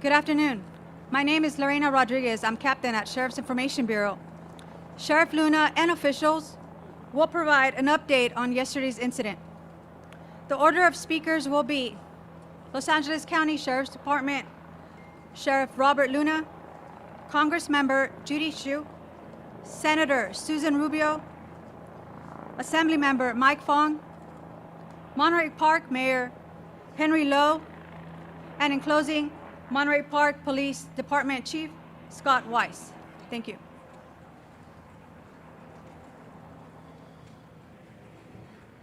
Good afternoon. My name is Lorena Rodriguez. I'm captain at Sheriff's Information Bureau. Sheriff Luna and officials will provide an update on yesterday's incident. The order of speakers will be Los Angeles County Sheriff's Department, Sheriff Robert Luna, Congressmember Judy Chu, Senator Susan Rubio, Assemblymember Mike Fong, Monterey Park Mayor Henry Lowe, and in closing, Monterey Park Police Department Chief Scott Weiss. Thank you.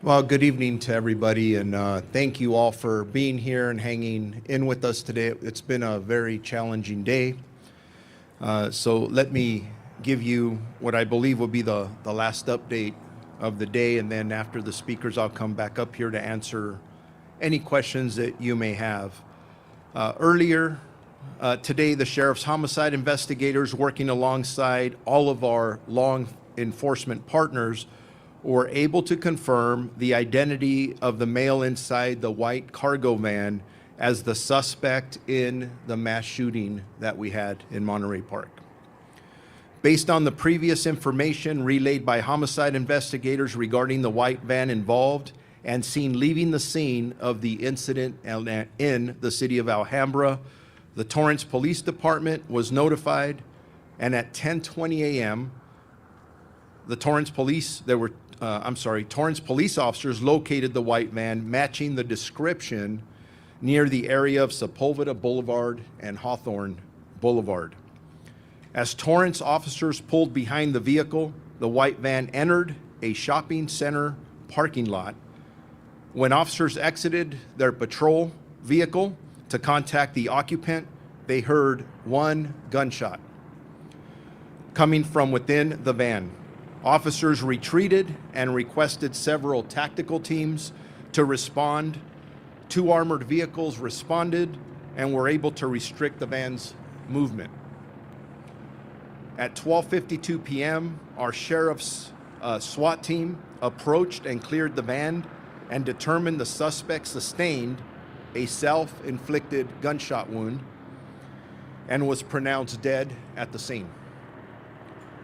Well, good evening to everybody, and thank you all for being here and hanging in with us today. It's been a very challenging day. So let me give you what I believe will be the last update of the day, and then after the speakers, I'll come back up here to answer any questions that you may have. Earlier today, the Sheriff's Homicide investigators working alongside all of our law enforcement partners were able to confirm the identity of the male inside the white cargo van as the suspect in the mass shooting that we had in Monterey Park. Based on the previous information relayed by homicide investigators regarding the white van involved and seen leaving the scene of the incident in the city of Alhambra, the Torrance Police Department was notified, and at 10:20 a.m., the Torrance police officers located the white van matching the description near the area of Sepulveda Boulevard and Hawthorne Boulevard. As Torrance officers pulled behind the vehicle, the white van entered a shopping center parking lot. When officers exited their patrol vehicle to contact the occupant, they heard one gunshot coming from within the van. Officers retreated and requested several tactical teams to respond. 2 armored vehicles responded and were able to restrict the van's movement. At 12:52 p.m., our sheriff's SWAT team approached and cleared the van and determined the suspect sustained a self-inflicted gunshot wound and was pronounced dead at the scene.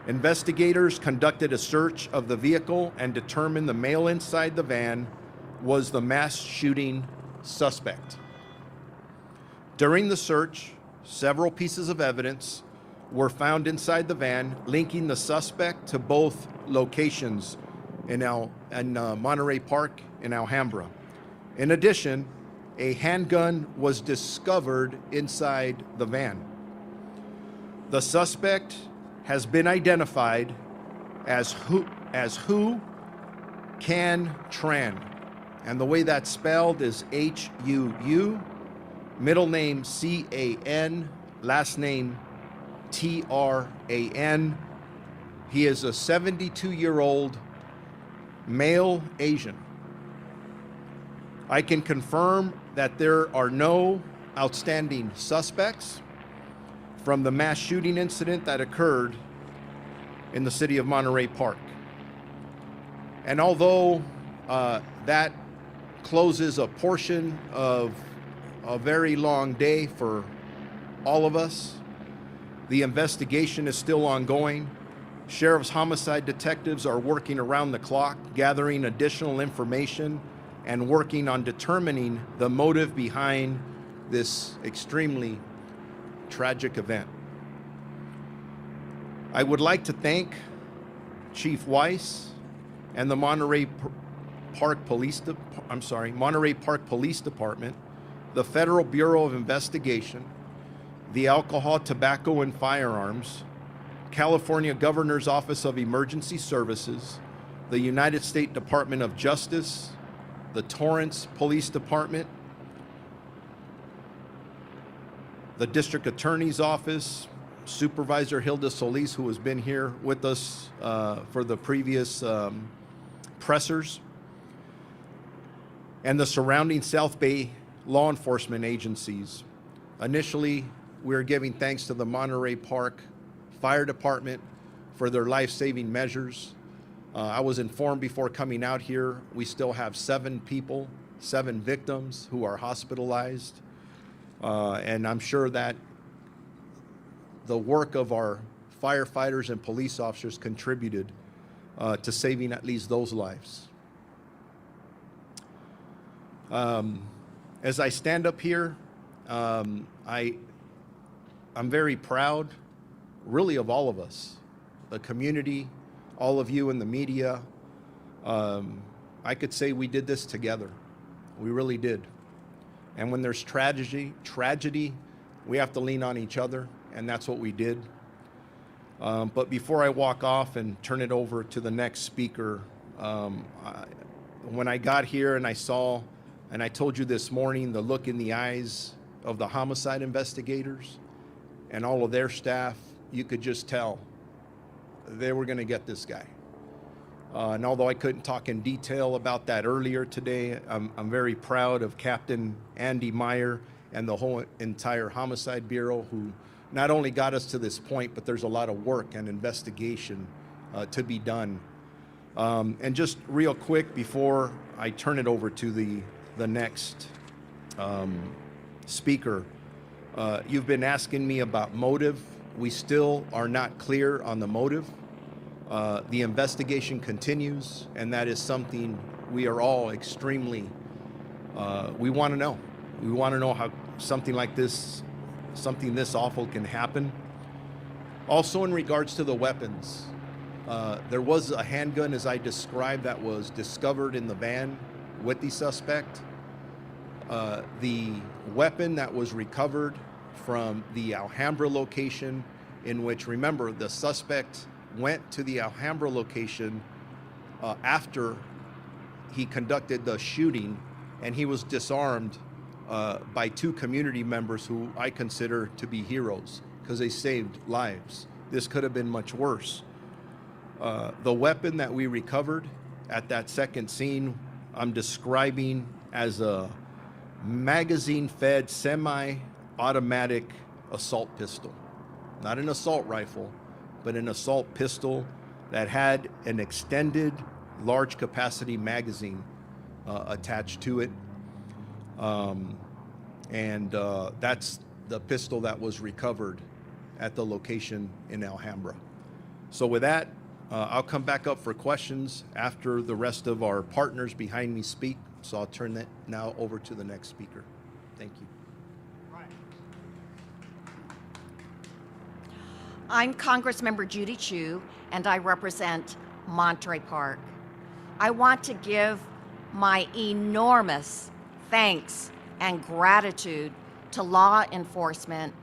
Investigators conducted a search of the vehicle and determined the male inside the van was the mass shooting suspect. During the search, several pieces of evidence were found inside the van linking the suspect to both locations in Monterey Park in Alhambra. In addition, a handgun was discovered inside the van. The suspect has been identified as Hu Can Tran, and the way that's spelled is H-U-U, middle name C-A-N, last name T-R-A-N. He is a 72-year-old male Asian. I can confirm that there are no outstanding suspects from the mass shooting incident that occurred in the city of Monterey Park. And although that closes a portion of a very long day for all of us, the investigation is still ongoing. Sheriff's homicide detectives are working around the clock, gathering additional information and working on determining the motive behind this extremely tragic event. I would like to thank Chief Weiss and the Monterey Park Police Department, the Federal Bureau of Investigation, the Alcohol, Tobacco, and Firearms, California Governor's Office of Emergency Services, the United States Department of Justice, the Torrance Police Department, the District Attorney's Office, Supervisor Hilda Solis, who has been here with us for the previous pressers, and the surrounding South Bay law enforcement agencies. Initially, we're giving thanks to the Monterey Park Fire Department for their life-saving measures. I was informed before coming out here, we still have 7 victims who are hospitalized. And I'm sure that the work of our firefighters and police officers contributed to saving at least those lives. As I stand up here, I'm very proud, really, of all of us, the community, all of you in the media. I could say we did this together. We really did. And when there's tragedy, we have to lean on each other, and that's what we did. But before I walk off and turn it over to the next speaker, when I got here and I saw, and I told you this morning, the look in the eyes of the homicide investigators and all of their staff, you could just tell they were going to get this guy. And although I couldn't talk in detail about that earlier today, I'm very proud of Captain Andy Meyer and the whole entire Homicide Bureau, who not only got us to this point, but there's a lot of work and investigation to be done. And just real quick before I turn it over to the next speaker, you've been asking me about motive. We still are not clear on the motive. The investigation continues, and that is something we are all extremely, we want to know. We want to know how something like this, something this awful can happen. Also, in regards to the weapons, there was a handgun, as I described, that was discovered in the van with the suspect. The weapon that was recovered from the Alhambra location, in which, remember, the suspect went to the Alhambra location after he conducted the shooting, and he was disarmed by two community members who I consider to be heroes because they saved lives. This could have been much worse. The weapon that we recovered at that second scene, I'm describing as a magazine-fed semi-automatic assault pistol. Not an assault rifle, but an assault pistol that had an extended large capacity magazine attached to it. That's the pistol that was recovered at the location in Alhambra. So with that, I'll come back up for questions after the rest of our partners behind me speak. So I'll turn that now over to the next speaker. Thank you. I'm Congressmember Judy Chu, and I represent Monterey Park. I want to give my enormous thanks and gratitude to law enforcement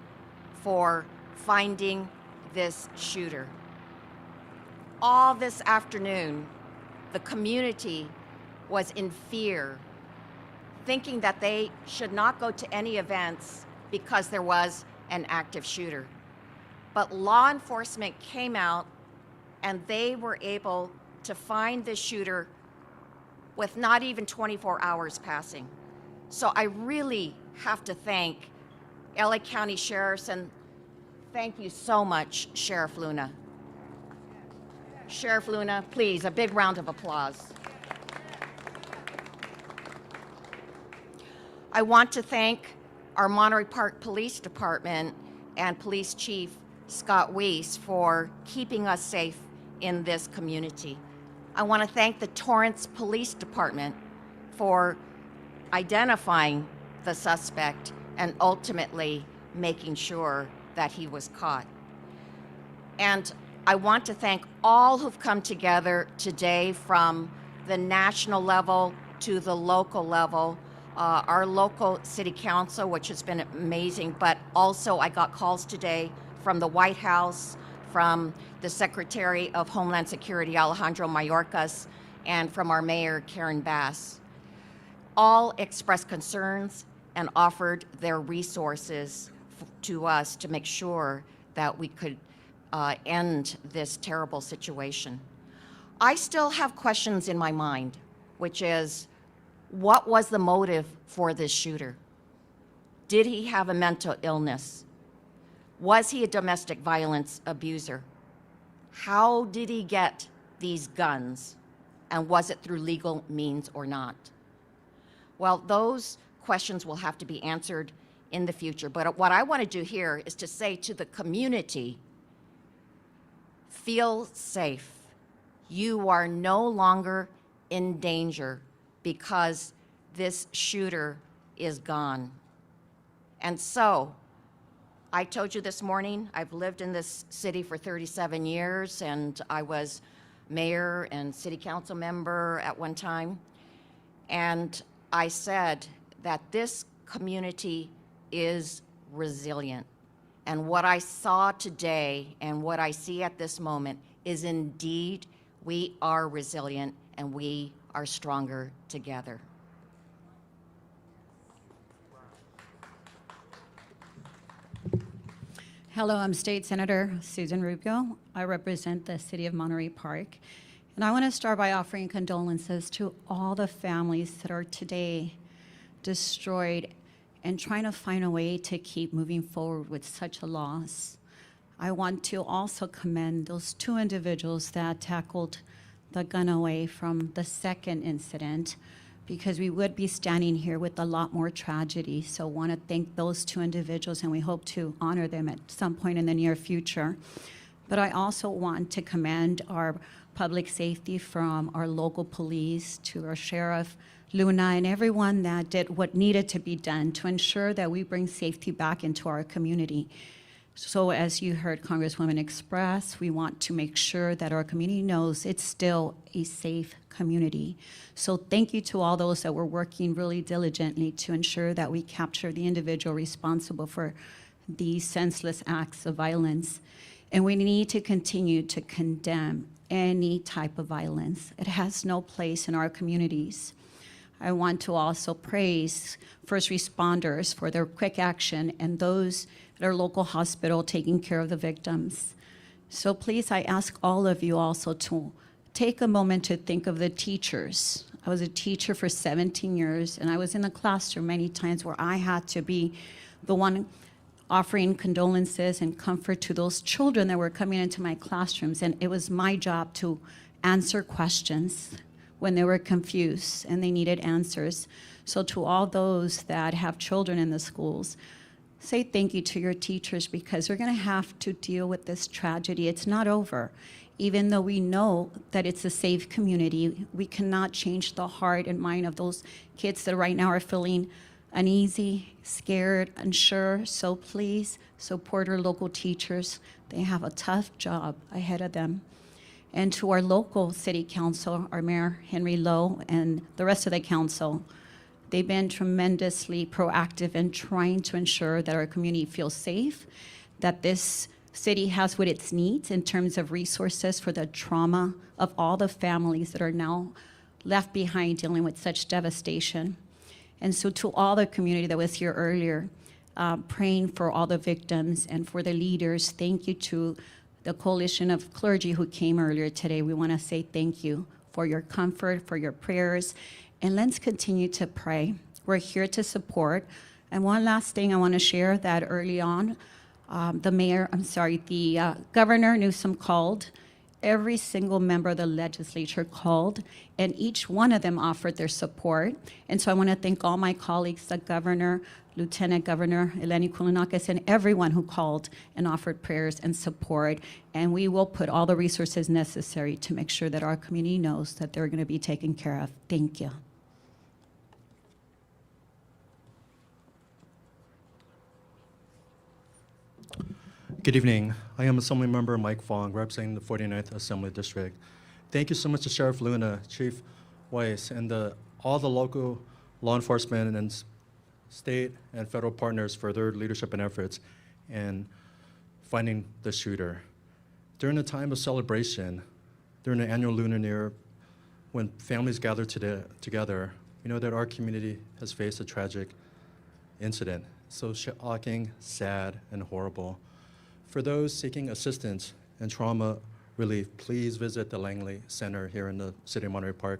for finding this shooter. All this afternoon, the community was in fear, thinking that they should not go to any events because there was an active shooter. But law enforcement came out and they were able to find the shooter with not even 24 hours passing. So I really have to thank LA County Sheriffs, and thank you so much, Sheriff Luna. Sheriff Luna, please, a big round of applause. I want to thank our Monterey Park Police Department and Police Chief Scott Weiss for keeping us safe in this community. I want to thank the Torrance Police Department for identifying the suspect and ultimately making sure that he was caught. And I want to thank all who've come together today, from the national level to the local level. Our local city council, which has been amazing, but also I got calls today from the White House, from the Secretary of Homeland Security, Alejandro Mayorkas, and from our mayor, Karen Bass. All expressed concerns and offered their resources to us to make sure that we could end this terrible situation. I still have questions in my mind, which is, what was the motive for this shooter? Did he have a mental illness? Was he a domestic violence abuser? How did he get these guns? And was it through legal means or not? Well, those questions will have to be answered in the future. But what I want to do here is to say to the community, feel safe. You are no longer in danger because this shooter is gone. And so, I told you this morning, I've lived in this city for 37 years, and I was mayor and city council member at one time. And I said that this community is resilient. And what I saw today and what I see at this moment is indeed we are resilient and we are stronger together. Hello, I'm State Senator Susan Rubio. I represent the city of Monterey Park. And I want to start by offering condolences to all the families that are today destroyed and trying to find a way to keep moving forward with such a loss. I want to also commend those two individuals that tackled the gun away from the second incident, because we would be standing here with a lot more tragedy. So I want to thank those two individuals, and we hope to honor them at some point in the near future. But I also want to commend our public safety, from our local police to our sheriff, Luna, and everyone that did what needed to be done to ensure that we bring safety back into our community. So as you heard Congresswoman express, we want to make sure that our community knows it's still a safe community. So thank you to all those that were working really diligently to ensure that we capture the individual responsible for these senseless acts of violence. And we need to continue to condemn any type of violence. It has no place in our communities. I want to also praise first responders for their quick action and those at our local hospital taking care of the victims. So please, I ask all of you also to take a moment to think of the teachers. I was a teacher for 17 years, and I was in the classroom many times where I had to be the one offering condolences and comfort to those children that were coming into my classrooms. And it was my job to answer questions when they were confused and they needed answers. So to all those that have children in the schools, say thank you to your teachers, because they're going to have to deal with this tragedy. It's not over. Even though we know that it's a safe community, we cannot change the heart and mind of those kids that right now are feeling uneasy, scared, unsure. So please support our local teachers. They have a tough job ahead of them. And to our local city council, our mayor, Henry Lowe, and the rest of the council, they've been tremendously proactive in trying to ensure that our community feels safe, that this city has what it needs in terms of resources for the trauma of all the families that are now left behind dealing with such devastation. And so to all the community that was here earlier, praying for all the victims and for the leaders, thank you to the coalition of clergy who came earlier today. We want to say thank you for your comfort, for your prayers, and let's continue to pray. We're here to support. And one last thing I want to share, that early on, the Governor Newsom called. Every single member of the legislature called, and each one of them offered their support. And so I want to thank all my colleagues, the governor, Lieutenant Governor Eleni Koulounakis, and everyone who called and offered prayers and support. And we will put all the resources necessary to make sure that our community knows that they're going to be taken care of. Thank you. Good evening. I am Assembly Member Mike Fong, representing the 49th Assembly District. Thank you so much to Sheriff Luna, Chief Weiss, and all the local law enforcement and state and federal partners for their leadership and efforts in finding the shooter. During a time of celebration, during the annual Lunar New Year, when families gather together, we know that our community has faced a tragic incident. So shocking, sad, and horrible. For those seeking assistance and trauma relief, please visit the Langley Center here in the city of Monterey Park.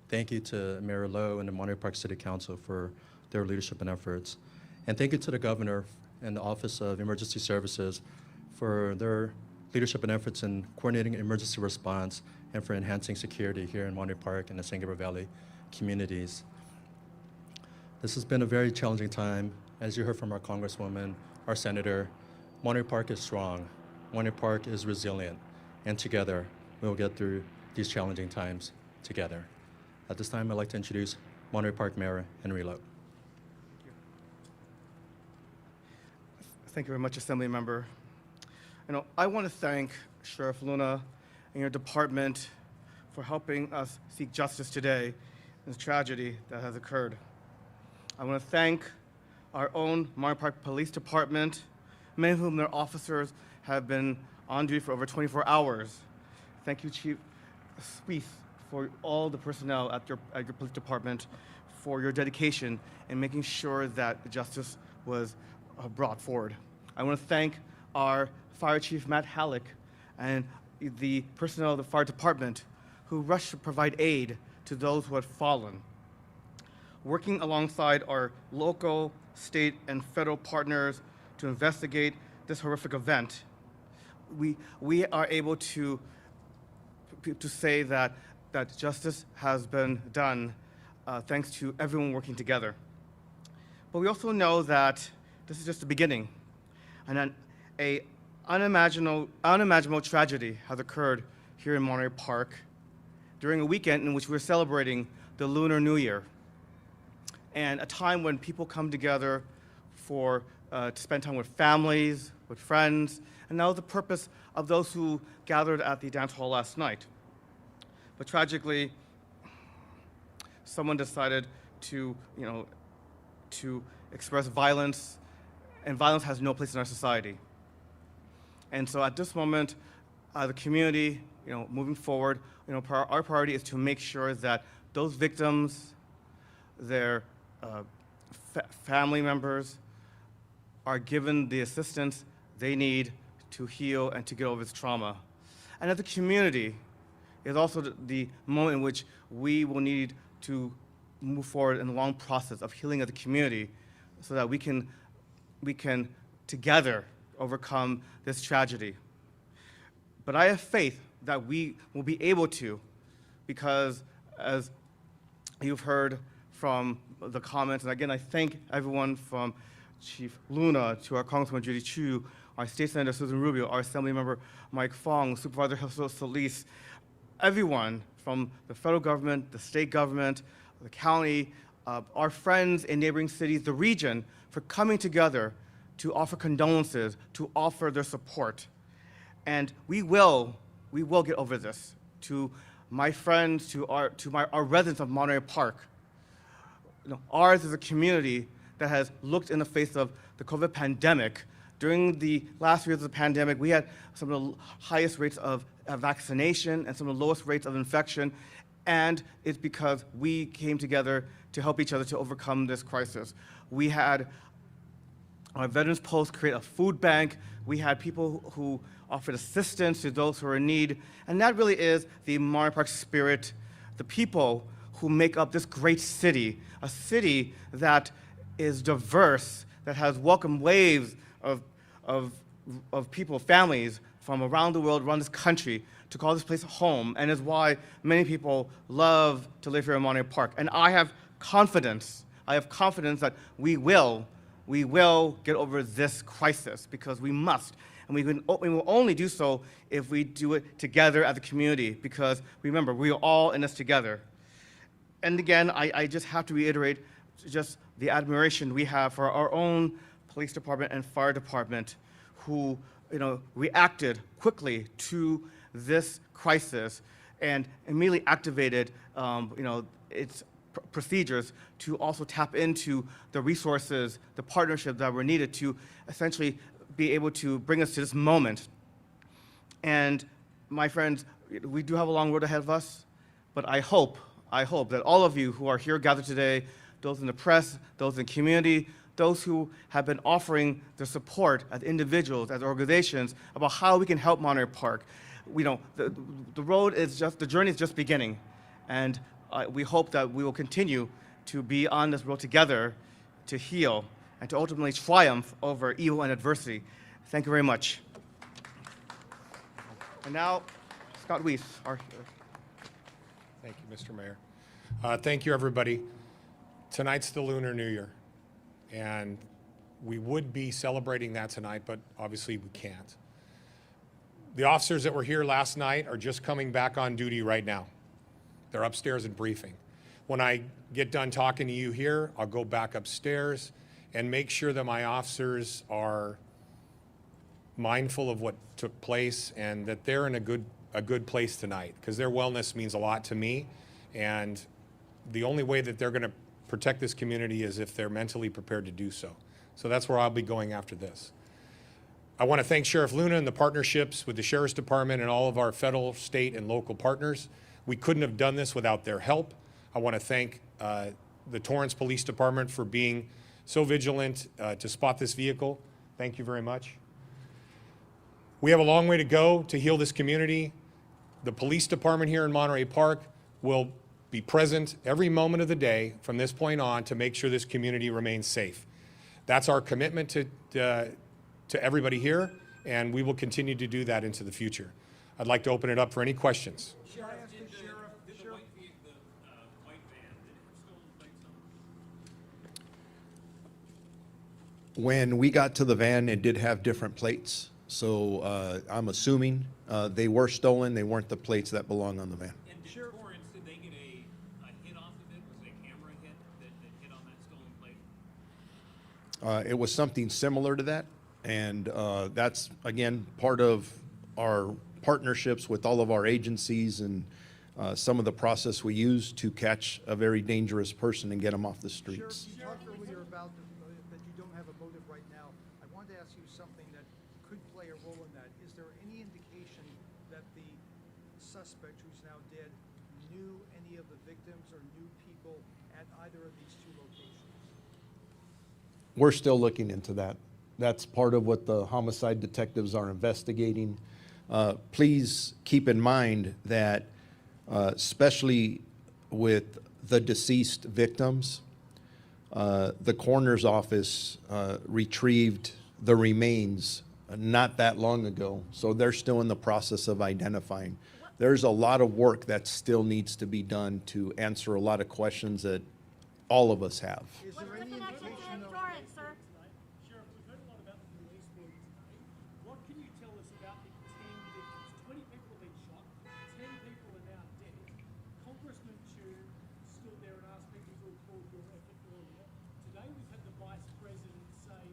Thank you to Mayor Lowe and the Monterey Park City Council for their leadership and efforts. And thank you to the Governor and the Office of Emergency Services for their leadership and efforts in coordinating emergency response and for enhancing security here in Monterey Park and the San Gabriel Valley communities. This has been a very challenging time As you heard from our Congresswoman, our Senator, Monterey Park is strong. Monterey Park is resilient. And together, we will get through these challenging times together. At this time, I'd like to introduce Monterey Park Mayor Henry Lowe. Thank you very much, Assembly Member. I want to thank Sheriff Luna and your department for helping us seek justice today in this tragedy that has occurred. I want to thank our own Monterey Park Police Department, many of whom their officers have been on duty for over 24 hours. Thank you, Chief Weiss, for all the personnel at your police department for your dedication in making sure that justice was brought forward. I want to thank our Fire Chief Matt Halleck and the personnel of the fire department who rushed to provide aid to those who had fallen. Working alongside our local, state, and federal partners to investigate this horrific event, we are able to say that justice has been done thanks to everyone working together. But we also know that this is just the beginning, and an unimaginable tragedy has occurred here in Monterey Park during a weekend in which we're celebrating the Lunar New Year, and a time when people come together to spend time with families, with friends, and that was the purpose of those who gathered at the dance hall last night. But tragically, someone decided to express violence, and violence has no place in our society. And so at this moment, the community, moving forward, our priority is to make sure that those victims, their family members, are given the assistance they need to heal and to get over this trauma. And as a community, is also the moment in which we will need to move forward in the long process of healing as a community so that we can together overcome this tragedy. But I have faith that we will be able to, because as you've heard from the comments, and again, I thank everyone from Chief Luna to our Congresswoman Judy Chu, our State Senator Susan Rubio, our Assembly Member Mike Fong, Supervisor Jose Solis, everyone from the federal government, the state government, the county, our friends in neighboring cities, the region, for coming together to offer condolences, to offer their support. And we will get over this. To my friends, to our residents of Monterey Park, ours is a community that has looked in the face of the COVID pandemic. During the last years of the pandemic, we had some of the highest rates of vaccination and some of the lowest rates of infection, and it's because we came together to help each other to overcome this crisis. We had our Veterans Post create a food bank. We had people who offered assistance to those who are in need, and that really is the Monterey Park spirit, the people who make up this great city, a city that is diverse, that has welcomed waves of people, families from around the world, around this country, to call this place home, and is why many people love to live here in Monterey Park. And I have confidence that we will get over this crisis, because we must. And we will only do so if we do it together as a community, because remember, we are all in this together. And again, I just have to reiterate just the admiration we have for our own police department and fire department, who reacted quickly to this crisis and immediately activated its procedures to also tap into the resources, the partnerships that were needed to essentially be able to bring us to this moment. And my friends, we do have a long road ahead of us, but I hope that all of you who are here gathered today, those in the press, those in community, those who have been offering their support as individuals, as organizations, about how we can help Monterey Park. The journey is just beginning, and we hope that we will continue to be on this road together to heal and to ultimately triumph over evil and adversity. Thank you very much. And now, Scott Weiss, Thank you, Mr. Mayor. Thank you, everybody. Tonight's the Lunar New Year, and We would be celebrating that tonight, but obviously we can't. The officers that were here last night are just coming back on duty right now. They're upstairs and briefing. When I get done talking to you here, I'll go back upstairs and make sure that my officers are mindful of what took place and that they're in a good place tonight, because their wellness means a lot to me. And the only way that they're going to protect this community is if they're mentally prepared to do so. So that's where I'll be going after this. I want to thank Sheriff Luna and the partnerships with the Sheriff's Department and all of our federal, state, and local partners. We couldn't have done this without their help. I want to thank the Torrance Police Department for being so vigilant to spot this vehicle. Thank you very much. We have a long way to go to heal this community. The police department here in Monterey Park will be present every moment of the day from this point on to make sure this community remains safe. That's our commitment to everybody here, and we will continue to do that into the future. I'd like to open it up for any questions. When we got to the van, it did have different plates. So I'm assuming they were stolen. They weren't the plates that belong on the van. And Torrance, did they get a hit off of it? Was it a camera hit that hit on that stolen plate? It was something similar to that. And that's, again, part of our partnerships with all of our agencies and some of the process we use to catch a very dangerous person and get them off the streets. Sheriff, you talked earlier about that you don't have a motive right now. I wanted to ask you something that could play a role in that. Is there any indication that the suspect, who's now dead, knew any of the victims or knew people at either of these two locations? We're still looking into that. That's part of what the homicide detectives are investigating. Please keep in mind that, especially with the deceased victims, the coroner's office retrieved the remains not that long ago, so they're still in the process of identifying. There's a lot of work that still needs to be done to answer a lot of questions that all of us have. Is there any indication of... Sheriff, we've heard a lot about the police work today. What can you tell us about the 10 victims? 20 people have been shot, 10 people are now dead. Congresswoman Chu stood there and asked people to applaud your effort earlier. Today we've had the Vice President say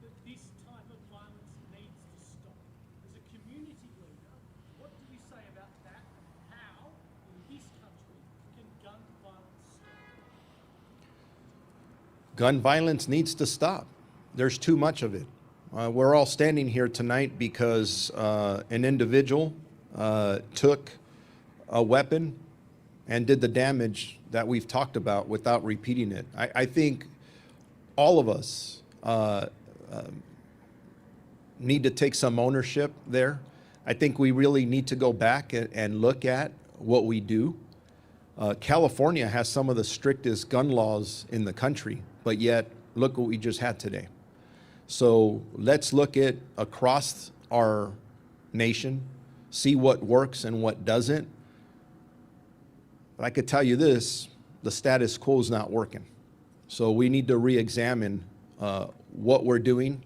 that this type of violence needs to stop. As a community leader, what do you say about that and how, in this country, can gun violence stop? Gun violence needs to stop. There's too much of it. We're all standing here tonight because an individual took a weapon and did the damage that we've talked about without repeating it. I think all of us need to take some ownership there. I think we really need to go back and look at what we do. California has some of the strictest gun laws in the country, but yet look what we just had today. So let's look at across our nation, see what works and what doesn't. But I could tell you this, the status quo is not working. So we need to re-examine what we're doing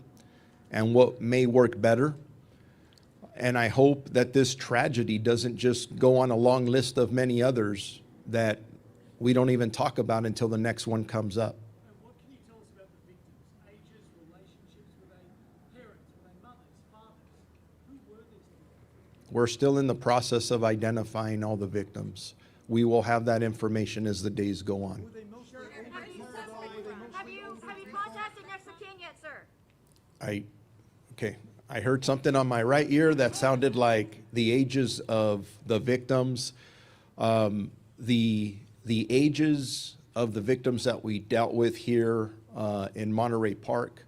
and what may work better. And I hope that this tragedy doesn't just go on a long list of many others that we don't even talk about until the next one comes up. And what can you tell us about the victims' ages, relationships? Were they parents? Were they mothers, fathers? Who were these people? We're still in the process of identifying all the victims. We will have that information as the days go on. Were they mostly Have you contacted next of kin yet, sir? Okay, I heard something on my right ear that sounded like the ages of the victims. The ages of the victims that we dealt with here in Monterey Park,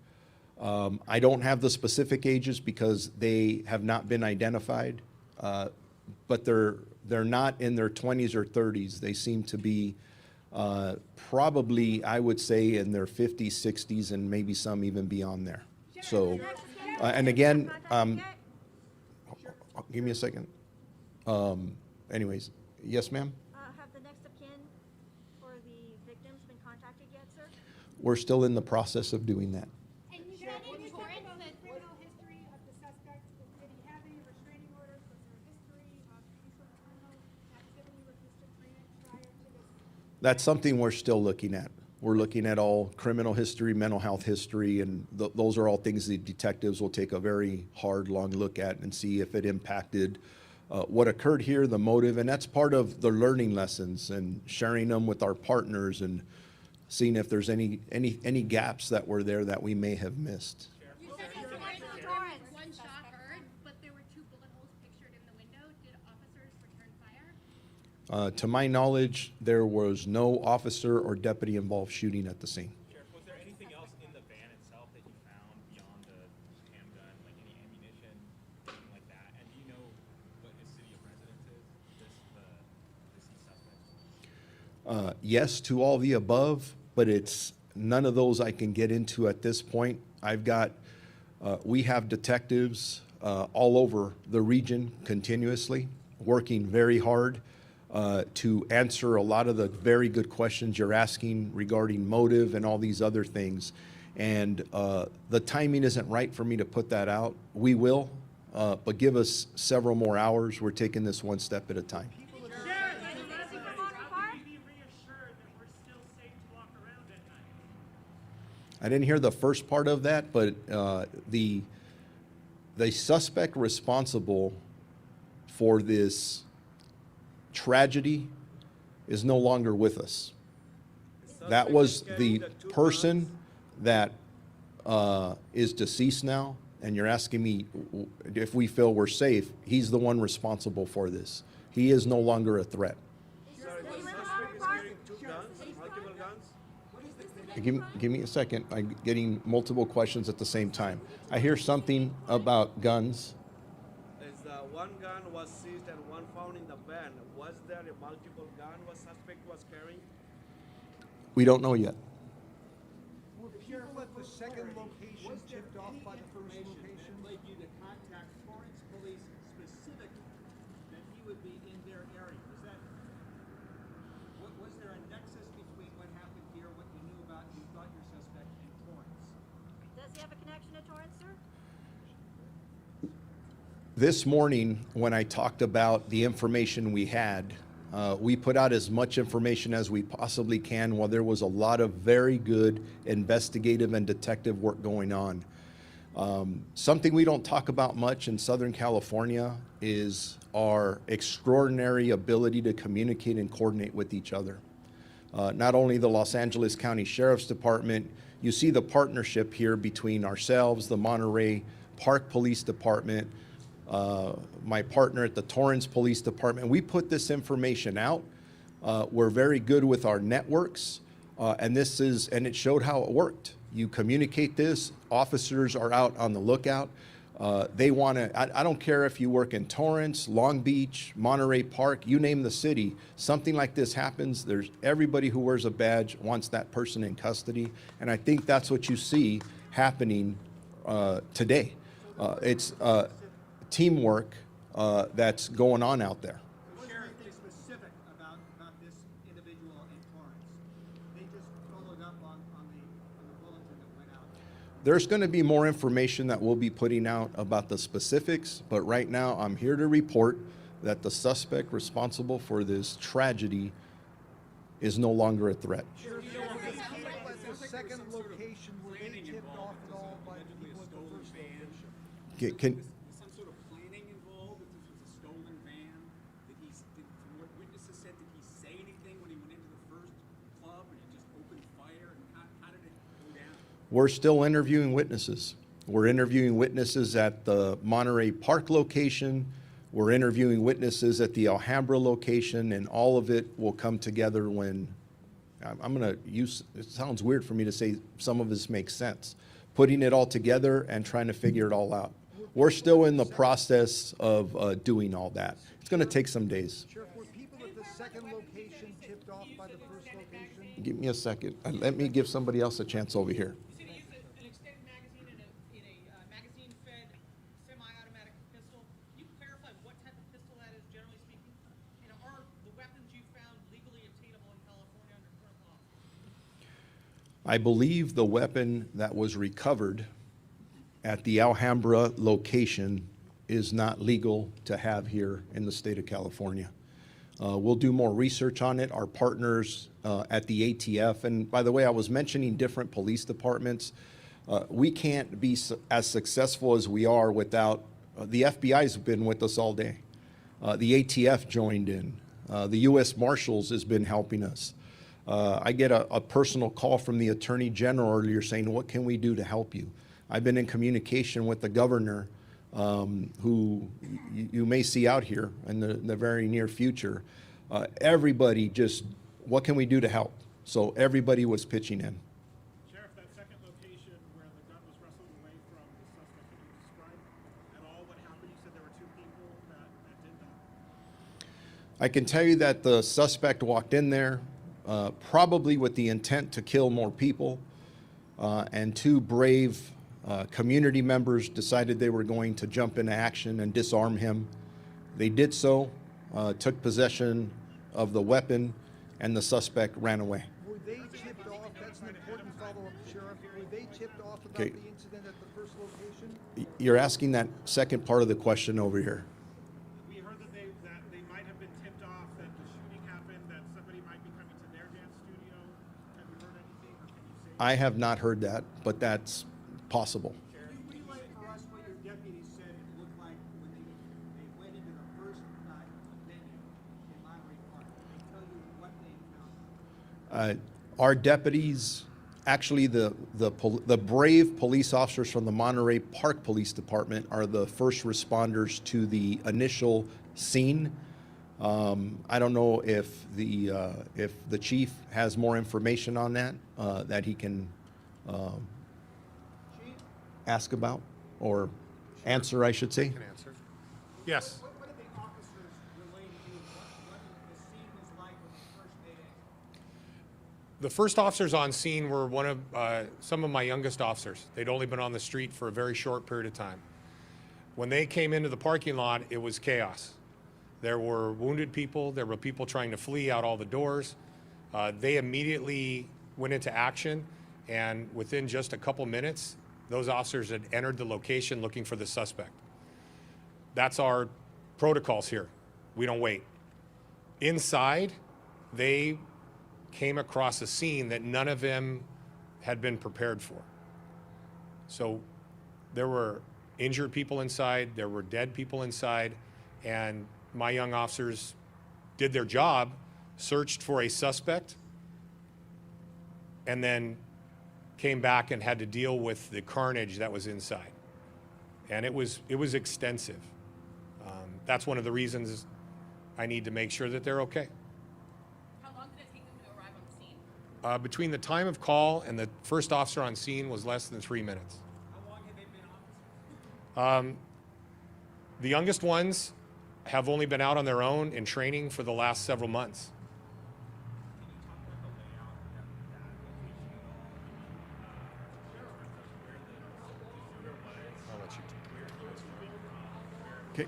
I don't have the specific ages because they have not been identified, but they're not in their 20s or 30s. They seem to be probably, I would say, in their 50s, 60s, and maybe some even beyond there. So, and again, give me a second. Anyways, yes, ma'am? Have the next of kin for the victims been contacted yet, sir? We're still in the process of doing that. And Sheriff, any Torrance criminal said history of the suspect? Did he have any restraining orders? Was there a history of any sort of criminal activity with Mr. Grant prior to this? That's something we're still looking at. We're looking at all criminal history, mental health history, and those are all things the detectives will take a very hard, long look at and see if it impacted what occurred here, the motive, and that's part of the learning lessons and sharing them with our partners and seeing if there's any gaps that were there that we may have missed. You said this Torrance connection to said Torrance. one shot heard, but there were 2 bullet holes pictured in the window. Did officers return fire? To my knowledge, there was no officer or deputy involved shooting at the scene. Sheriff, was there anything else in the van itself that you found beyond the handgun, like any ammunition, anything like that? And do you know what his city of residence is, the deceased suspect? Yes to all the above, but it's none of those I can get into at this point. We have detectives all over the region continuously, working very hard to answer a lot of the very good questions you're asking regarding motive and all these other things. And the timing isn't right for me to put that out. We will, but give us several more hours. We're taking this one step at a time. Be reassured that we're still safe to walk around at night. I didn't hear the first part of that, but the suspect responsible for this tragedy is no longer with us. That was the person that is deceased now, and you're asking me if we feel we're safe. He's the one responsible for this. He is no longer a threat. Give me a second. I'm getting multiple questions at the same time. I hear something about guns. One gun was seized and one found in the van. Was there a multiple gun was suspect was carrying? We don't know yet. Were people at the second location tipped off by the first location? Led you to contact Torrance Police specifically that he would be in their area. Was there a nexus between what happened here, what you knew about, you thought your suspect, and Torrance? Does he have a connection to Torrance, sir? This morning, when I talked about the information we had, we put out as much information as we possibly can while there was a lot of very good investigative and detective work going on. Something we don't talk about much in Southern California is our extraordinary ability to communicate and coordinate with each other. Not only the Los Angeles County Sheriff's Department, you see the partnership here between ourselves, the Monterey Park Police Department, my partner at the Torrance Police Department. We put this information out. We're very good with our networks, and it showed how it worked. You communicate this, officers are out on the lookout. They want to, I don't care if you work in Torrance, Long Beach, Monterey Park, you name the city, something like this happens, there's everybody who wears a badge wants that person in custody, and I think that's what you see happening today. It's teamwork that's going on out there. Was there anything specific about this individual in Torrance? They just followed up on the bulletin that went out. There's going to be more information that we'll be putting out about the specifics, but right now I'm here to report that the suspect responsible for this tragedy is no longer a threat. Sure. At the second location, were they tipped off at all by the people at the first location? Some sort of planning involved, that this was a stolen van, from what witnesses said, did he say anything when he went into the first club, or he just opened fire, and how did it go down? We're still interviewing witnesses. We're interviewing witnesses at the Monterey Park location. We're interviewing witnesses at the Alhambra location, and all of it will come together when, I'm going to use, it sounds weird for me to say some of this makes sense, putting it all together and trying to figure it all out. We're still in the process of doing all that. It's going to take some days. Sheriff, were people at the second location tipped off by the first location? Give me a second. Let me give somebody else a chance over here. You said he used an extended magazine in a magazine-fed semi-automatic pistol. Can you clarify what type of pistol that is, generally speaking? And are the weapons you found legally obtainable in California under current law? I believe the weapon that was recovered at the Alhambra location is not legal to have here in the state of California. We'll do more research on it. Our partners at the ATF, and by the way, I was mentioning different police departments. We can't be as successful as we are without, the FBI's been with us all day. The ATF joined in. The U.S. Marshals has been helping us. I get a personal call from the Attorney General earlier saying, what can we do to help you? I've been in communication with the governor, who you may see out here in the very near future. Everybody just, what can we do to help? So everybody was pitching in. Sheriff, that second location where the gun was wrestled away from the suspect, can you describe at all what happened? You said there were two people that did that. I can tell you that the suspect walked in there probably with the intent to kill more people, and two brave community members decided they were going to jump into action and disarm him. They did so, took possession of the weapon, and the suspect ran away. Were they tipped off? That's an important follow-up, Sheriff. Were they tipped off about Okay. the incident at the first location? You're asking that second part of the question over here. We heard that they might have been tipped off that the shooting happened, that somebody might be coming to their dance studio. Have you heard anything, or can you say? I have not heard that, but that's possible. Can you relay for us what your deputy said it looked like when they went into the first venue in Monterey Park? Did they tell you what they found? Our deputies, actually the brave police officers from the Monterey Park Police Department are the first responders to the initial scene. I don't know if the chief has more information on that that he can ask about or answer, I should say. Can answer. Yes. What did the officers relay to you? What the scene was like when you first made it? The first officers on scene were some of my youngest officers. They'd only been on the street for a very short period of time. When they came into the parking lot, it was chaos. There were wounded people. There were people trying to flee out all the doors. They immediately went into action, and within just a couple minutes, those officers had entered the location looking for the suspect. That's our protocols here. We don't wait. Inside, they came across a scene that none of them had been prepared for. So there were injured people inside, there were dead people inside, and my young officers did their job, searched for a suspect, and then came back and had to deal with the carnage that was inside. And it was extensive. That's one of the reasons I need to make sure that they're okay. How long did it take them to arrive on the scene? Between the time of call and the first officer on scene was less than 3 minutes. How long had they been officers? The youngest ones have only been out on their own in training for the last several months. Okay,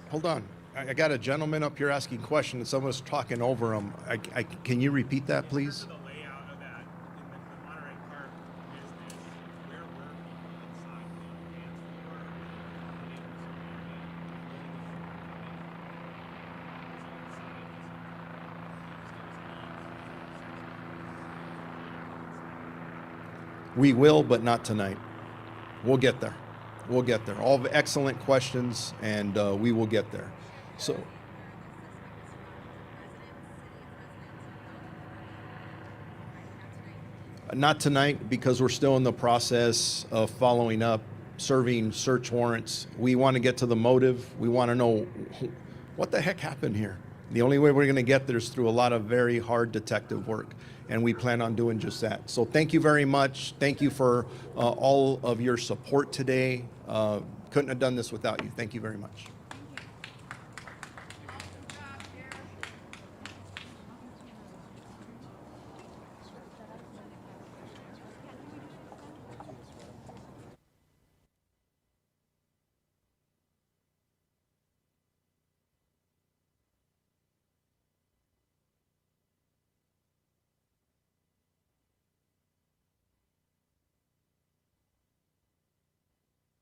hold on. I got a gentleman up here asking questions, and someone's talking over him. Can you repeat that, please? The layout of that in the Monterey Park business, where were people inside the dance floor? We will, but not tonight. We'll get there. We'll get there. All excellent questions, and we will get there. So, not tonight, because we're still in the process of following up, serving search warrants. We want to get to the motive. We want to know what the heck happened here. The only way we're going to get there is through a lot of very hard detective work, and we plan on doing just that. So thank you very much. Thank you for all of your support today. Couldn't have done this without you. Thank you very much.